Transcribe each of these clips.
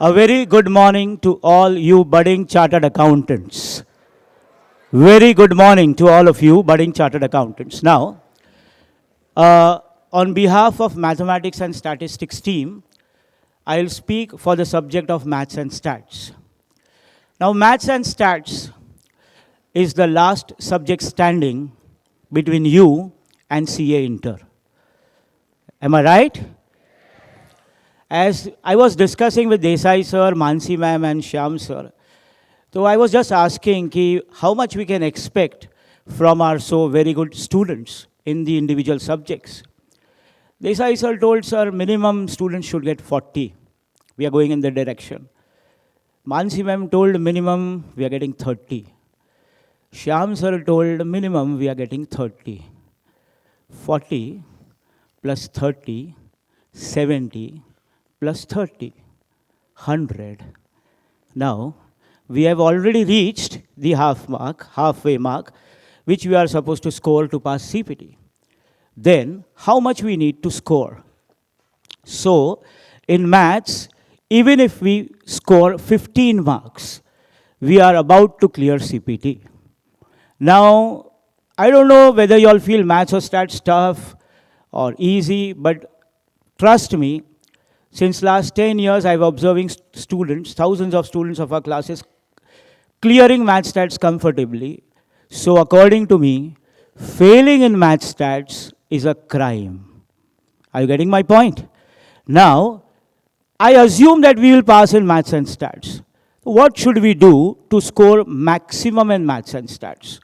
A very good morning to all you budding chartered accountants. Very good morning to all of you budding chartered accountants. Now, on behalf of Mathematics and Statistics team, I'll speak for the subject of Maths and Stats. Now, Maths and Stats is the last subject standing between you and CA Inter. Am I right? As I was discussing with Desai sir, Mansi ma'am and Shyam sir, so I was just asking how much we can expect from our so very good students in the individual subjects. Desai sir told, sir, minimum students should get 40. We are going in that direction. Mansi ma'am told minimum we are getting 30. Shyam sir told minimum we are getting 30. 40 plus 30, 70 plus 30, 100. Now, we have already reached the halfway mark, which we are supposed to score to pass CPT. Then, how much we need to score? So, in maths, even if we score 15 marks, we are about to clear CPT. Now, I don't know whether you all feel maths or stats tough or easy, but trust me, since last 10 years, I've observing students, thousands of students of our classes, clearing math stats comfortably. So according to me, failing in math stats is a crime. Are you getting my point? Now, I assume that we will pass in maths and stats. What should we do to score maximum in maths and stats?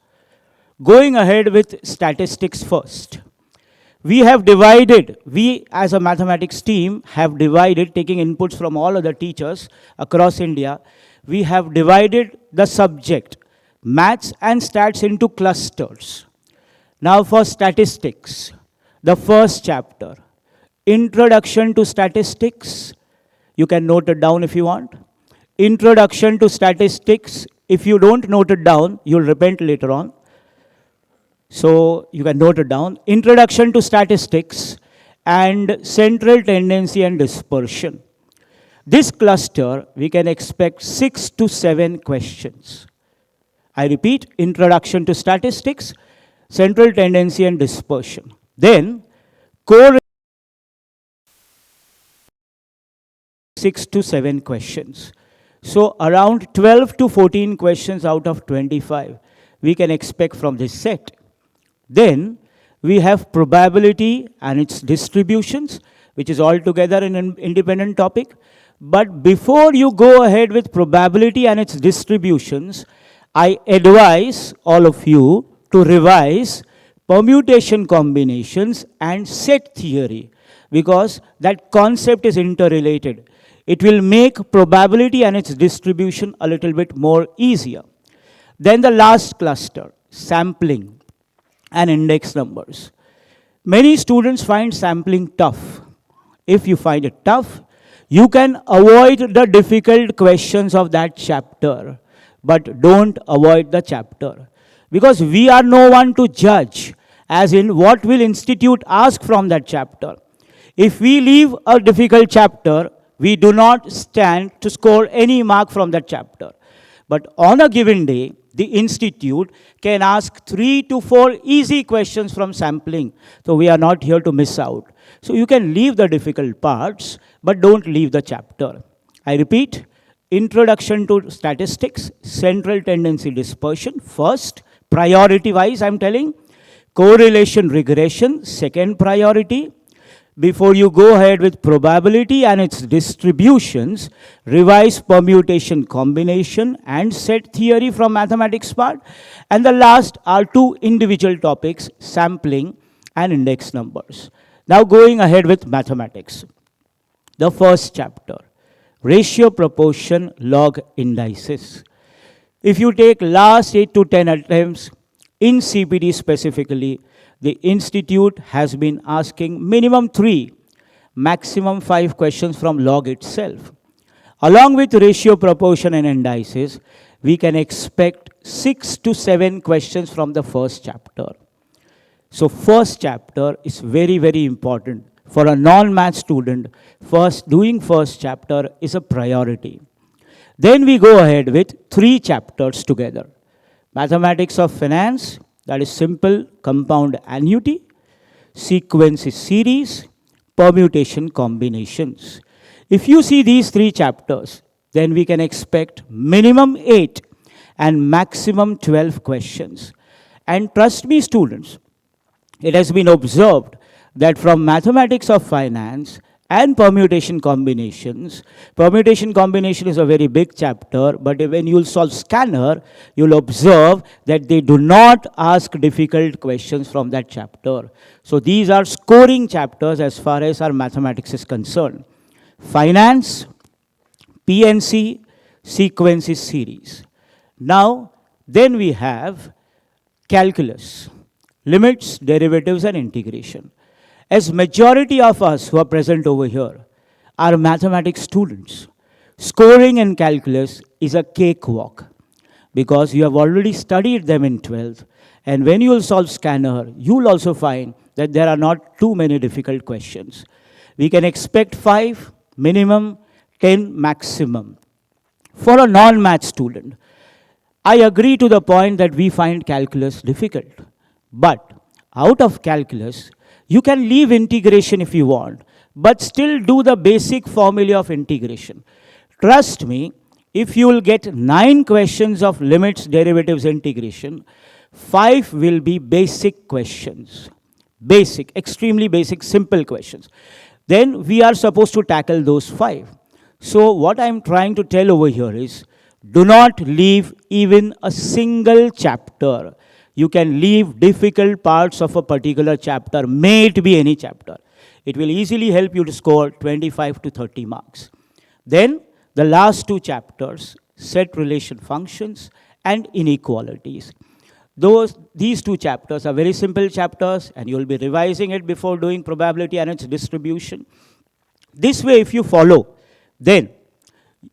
Going ahead with statistics first. We have divided, we as a mathematics team have divided, taking inputs from all other teachers across India, we have divided the subject, maths and stats, into clusters. Now for statistics, the first chapter, Introduction to Statistics, you can note it down if you want. Introduction to Statistics, if you don't note it down, you'll repent later on. So you can note it down. Introduction to Statistics and Central Tendency and Dispersion. This cluster, we can expect 6 to 7 questions. I repeat, Introduction to Statistics, Central Tendency and Dispersion. Then, core 6 to 7 questions. So around 12 to 14 questions out of 25, we can expect from this set. Then we have probability and its distributions, which is altogether an independent topic. But before you go ahead with probability and its distributions, I advise all of you to revise permutation combinations and set theory, because that concept is interrelated. It will make probability and its distribution a little bit more easier. Then the last cluster, sampling and index numbers. Many students find sampling tough. If you find it tough, you can avoid the difficult questions of that chapter, but don't avoid the chapter. Because we are no one to judge, as in what will institute ask from that chapter. If we leave a difficult chapter, we do not stand to score any mark from that chapter. But on a given day, the institute can ask 3 to 4 easy questions from sampling. So we are not here to miss out. So you can leave the difficult parts, but don't leave the chapter. I repeat, Introduction to Statistics, Central Tendency Dispersion, first, priority-wise I'm telling. Correlation regression, second priority. Before you go ahead with probability and its distributions, revise permutation combination and set theory from mathematics part. And the last are 2 individual topics, sampling and index numbers. Now going ahead with mathematics. The first chapter, ratio, proportion, log, indices. If you take last 8 to 10 attempts in CPT specifically, the institute has been asking minimum 3, maximum 5 questions from log itself. Along with ratio, proportion and indices, we can expect 6 to 7 questions from the first chapter. So first chapter is very, very important. for a non-math student, doing first chapter is a priority. Then we go ahead with 3 chapters together. Mathematics of finance, that is simple compound annuity, sequences series, permutation combinations. If you see these 3 chapters, then we can expect minimum 8 and maximum 12 questions. And trust me, students, it has been observed that from mathematics of finance and permutation combinations, permutation combination is a very big chapter, but when you'll solve scanner, you'll observe that they do not ask difficult questions from that chapter. So these are scoring chapters as far as our mathematics is concerned. Finance, PNC, sequences series. Now, then we have calculus, limits, derivatives, and integration. As majority of us who are present over here are mathematics students, scoring in calculus is a cakewalk because you have already studied them in 12th, and when you will solve scanner, you will also find that there are not too many difficult questions. We can expect 5 minimum, 10 maximum. For a non-math student, I agree to the point that we find calculus difficult, but out of calculus, you can leave integration if you want, but still do the basic formula of integration. Trust me, if you will get 9 questions of limits, derivatives, integration, 5 will be basic questions. Basic, extremely basic, simple questions. Then we are supposed to tackle those 5. So what I'm trying to tell over here is, do not leave even a single chapter. You can leave difficult parts of a particular chapter, may it be any chapter. It will easily help you to score 25 to 30 marks. Then the last 2 chapters, set relation functions and inequalities. These 2 chapters are very simple chapters, and you will be revising it before doing probability and its distribution. This way, if you follow, then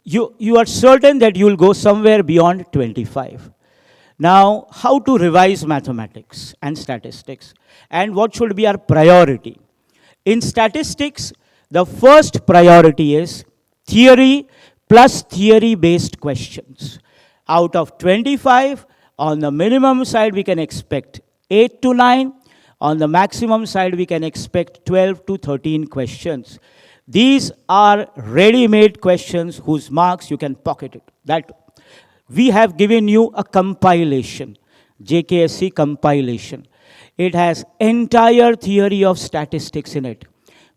you are certain that you will go somewhere beyond 25. Now, how to revise mathematics and statistics, and what should be our priority? In statistics, the first priority is theory plus theory-based questions. Out of 25, on the minimum side, we can expect 8 to 9. On the maximum side, we can expect 12 to 13 questions. These are ready-made questions whose marks you can pocket it. That we have given you a compilation, JKSC compilation. It has entire theory of statistics in it.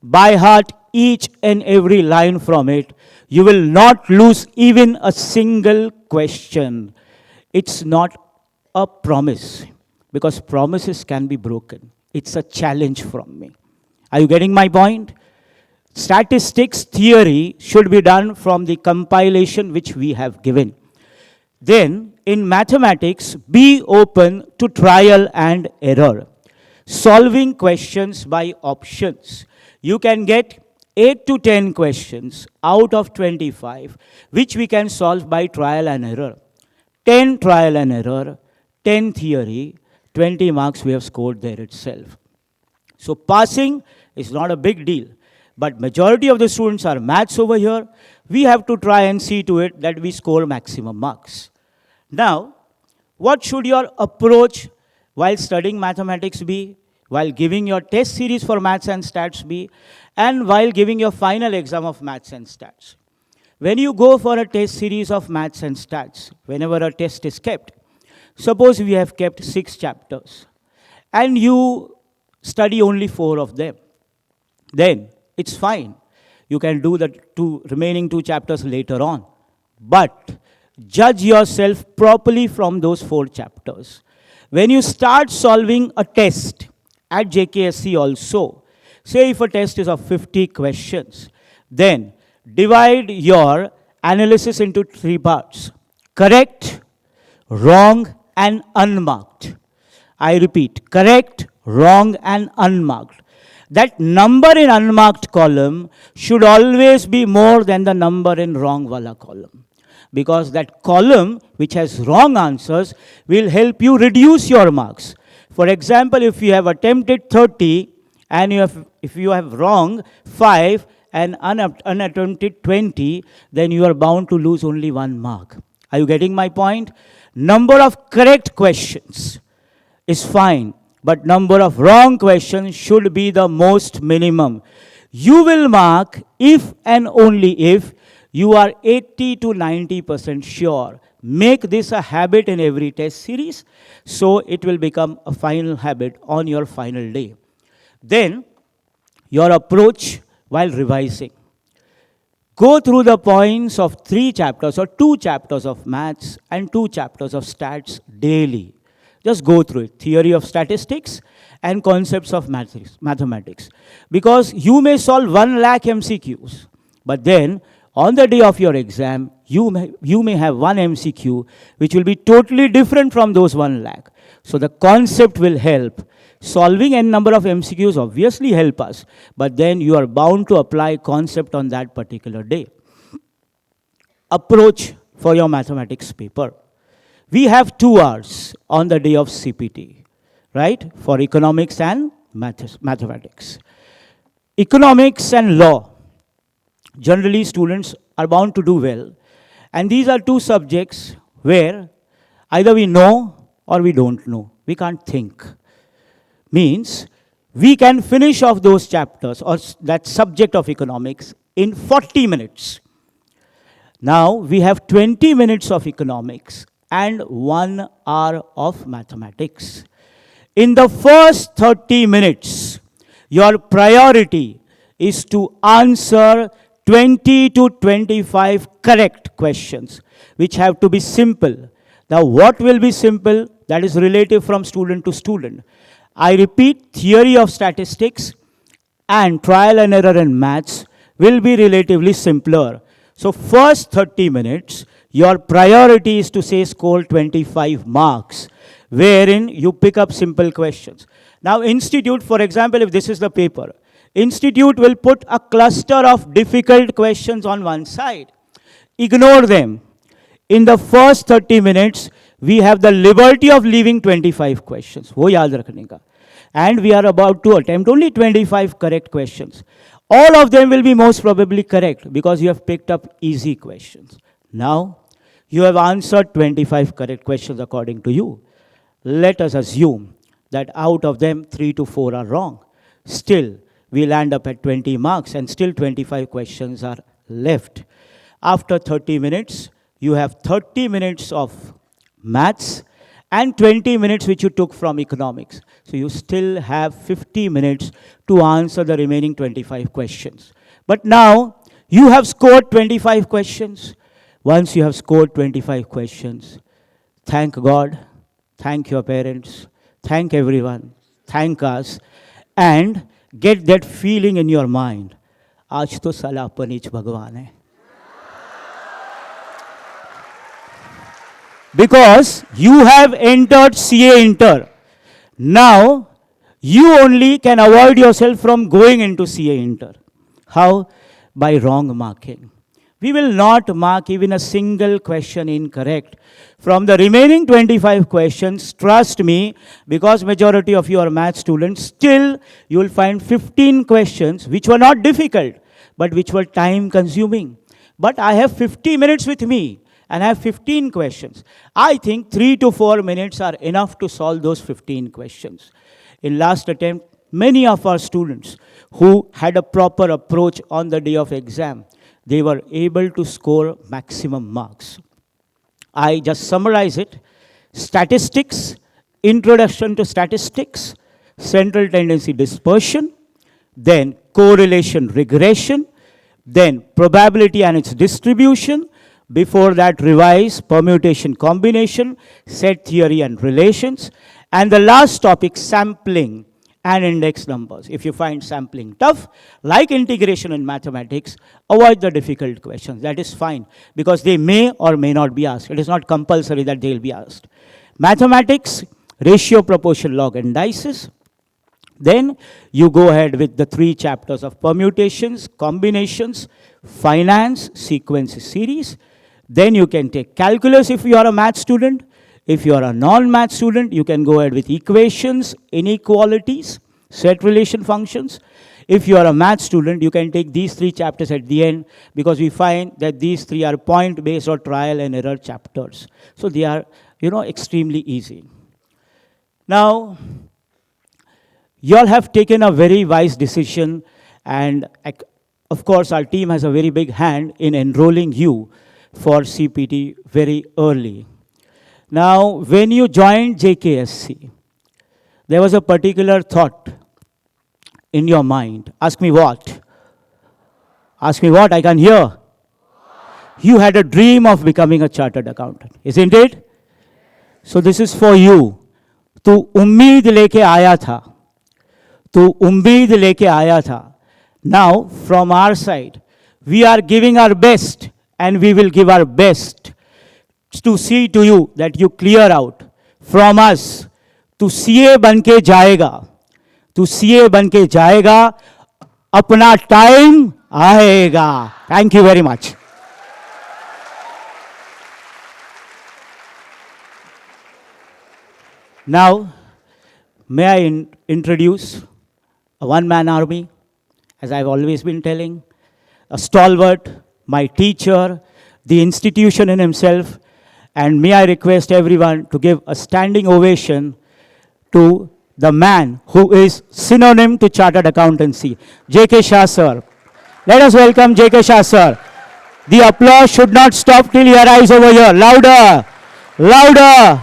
By heart, each and every line from it. You will not lose even a single question. It's not a promise, because promises can be broken. It's a challenge from me. Are you getting my point? Statistics theory should be done from the compilation which we have given. Then, in mathematics, be open to trial and error. Solving questions by options. You can get 8 to 10 questions out of 25, which we can solve by trial and error. 10 trial and error, 10 theory, 20 marks we have scored there itself. So passing is not a big deal. But majority of the students are maths over here. We have to try and see to it that we score maximum marks. Now, what should your approach while studying mathematics be, while giving your test series for maths and stats be, and while giving your final exam of maths and stats? When you go for a test series of maths and stats, whenever a test is kept, suppose we have kept 6 chapters, and you study only 4 of them, then it's fine. You can do the remaining 2 chapters later on. But judge yourself properly from those 4 chapters. When you start solving a test at JKSC also, say if a test is of 50 questions, then divide your analysis into 3 parts: correct, wrong, and unmarked. I repeat, correct, wrong, and unmarked. That number in unmarked column should always be more than the number in wrong wala column. Because that column which has wrong answers will help you reduce your marks. For example, if you have attempted 30 And if you have wrong 5 and unattempted 20, then you are bound to lose only 1 mark. Are you getting my point? Number of correct questions is fine, but number of wrong questions should be the most minimum. You will mark if and only if you are 80 to 90% sure. Make this a habit in every test series, so it will become a final habit on your final day. Then, your approach while revising. Go through the points of 3 chapters or 2 chapters of maths and 2 chapters of stats daily. Just go through it. Theory of statistics and concepts of mathematics. Because you may solve 1 lakh MCQs, but then on the day of your exam, you may have 1 MCQ which will be totally different from those 1 lakh. So the concept will help. Solving n number of MCQs obviously help us, but then you are bound to apply concept on that particular day. Approach for your mathematics paper. We have 2 hours on the day of CPT, right? For economics and mathematics. Economics and law. Generally, students are bound to do well. And these are 2 subjects where either we know or we don't know. We can't think. Means we can finish off those chapters or that subject of economics in 40 minutes. Now we have 20 minutes of economics and 1 hour of mathematics. In the first 30 minutes, your priority is to answer 20 to 25 correct questions, which have to be simple. Now what will be simple? That is relative from student to student. I repeat, theory of statistics and trial and error in maths will be relatively simpler. So first 30 minutes, your priority is to say score 25 marks, wherein you pick up simple questions. Now institute, for example, if this is the paper, institute will put a cluster of difficult questions on one side. Ignore them. In the first 30 minutes, we have the liberty of leaving 25 questions. वो याद रखने का. And we are about to attempt only 25 correct questions. All of them will be most probably correct because you have picked up easy questions. Now, you have answered 25 correct questions according to you. Let us assume that out of them, 3 to 4 are wrong. Still, we land up at 20 marks and still 25 questions are left. After 30 minutes, you have 30 minutes of maths and 20 minutes which you took from economics. So you still have 50 minutes to answer the remaining 25 questions. But now, you have scored 25 questions. Once you have scored 25 questions, thank God, thank your parents, thank everyone, thank us, and get that feeling in your mind. आज तो साला अपन ही भगवान है. Because you have entered CA Inter. Now, you only can avoid yourself from going into CA Inter. How? By wrong marking. We will not mark even a single question incorrect. From the remaining 25 questions, trust me, because majority of you are math students, still you will find 15 questions which were not difficult, but which were time consuming. But I have 50 minutes with me and I have 15 questions. I think 3 to 4 minutes are enough to solve those 15 questions. In last attempt, many of our students who had a proper approach on the day of exam, they were able to score maximum marks. I just summarize it. Statistics, introduction to statistics, central tendency dispersion, then correlation regression, then probability and its distribution. Before that, revise permutation combination, set theory and relations. And the last topic, sampling and index numbers. If you find sampling tough, like integration in mathematics, avoid the difficult questions. That is fine, because they may or may not be asked. It is not compulsory that they will be asked. Mathematics, ratio, proportion, log, indices. Then you go ahead with the 3 chapters of permutations, combinations, finance, sequences, series. Then you can take calculus if you are a math student. If you are a non-math student, you can go ahead with equations, inequalities. Set relation functions. If you are a math student, you can take these 3 chapters at the end, because we find that these 3 are point-based or trial and error chapters. So they are, extremely easy. Now, you all have taken a very wise decision, and of course, our team has a very big hand in enrolling you for CPT very early. Now, when you joined JKSC, there was a particular thought in your mind. Ask me what? Ask me what? I can hear. You had a dream of becoming a chartered accountant, isn't it? So this is for you. तू उम्मीद लेके आया था. तू उम्मीद लेके आया था. Now, from our side, we are giving our best, and we will give our best to see to you that you clear out. From us, तू CA बन के जाएगा. तू CA बन के जाएगा. अपना टाइम आएगा. Thank you very much. Now, may I introduce a one-man army, as I've always been telling, a stalwart, my teacher, the institution in himself, and may I request everyone to give a standing ovation to the man who is synonym to chartered accountancy, J.K. Shah sir. Let us welcome J.K. Shah sir. The applause should not stop till he arrives over here. Louder, louder.